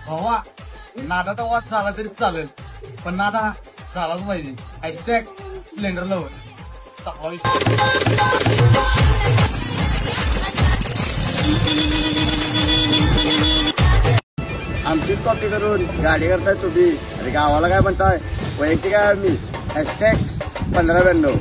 भावा नादाचा वाद झाला तरी चालेल, पण नादा झालाच पाहिजे. Hashtag Splendor lover. आमचीच कॉपी करून गाडी करताय तुम्ही. अरे गावाला काय म्हणताय? वैयक्तिक आहे आम्ही. हॅशटॅग 1592.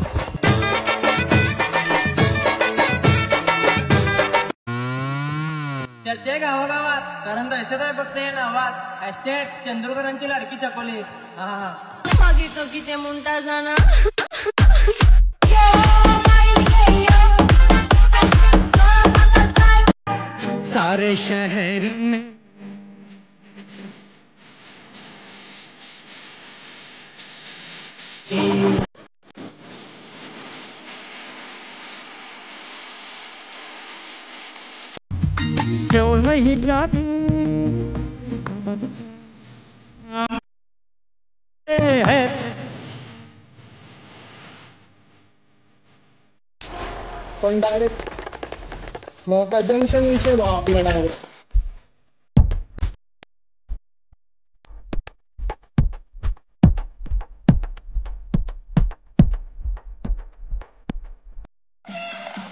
चर्चा गावागावात, कारण दहशत आहे फक्त या नावात. हॅशटॅग चंद्रकरांची लाडकी चकोली. हा मागितो की ते मुंटा जाना. सारे शहर में जो नहीं जाते हैं पण डायरेक्ट मग जंक्शन विषय भाव आपला डायरेक्ट.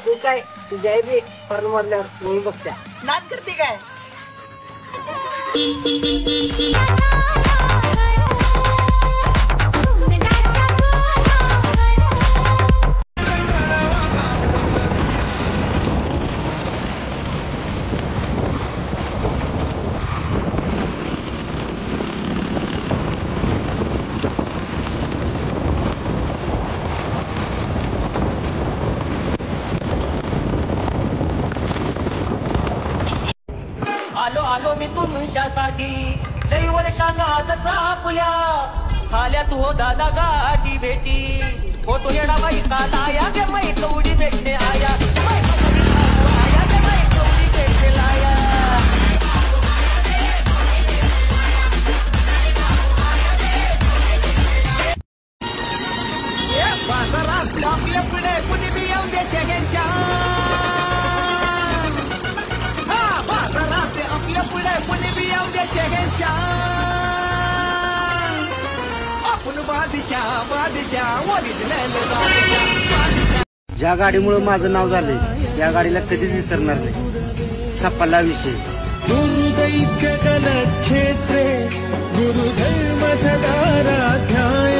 तू काय तुझ्या बी फॉर्म मधल्यावर मूवी बघत्या नाच करते काय? आलो आलो मी तुमच्यासाठी लई वर्षांना आजचा आपल्या झाल्यात हो दादा गाठी भेटी फोटो येडा बाई काला या गे माई कवडी भेटणे आया आया गे माई कवडी भेटणे लाया बाजारात आपल्या पुढे कुणी बी येऊन दे शेगेच्या आपल्या पुढे कुणी बी येऊ दे शेगेच्या आपण बादशाह ओरिजिनल बादशाह. ज्या गाडीमुळे माझं नाव झाले त्या गाडीला कधीच विसरणार नाही. सपला विषय. गुरुदैक्य गलत क्षेत्रे गुरुधर्म सदा ध्यान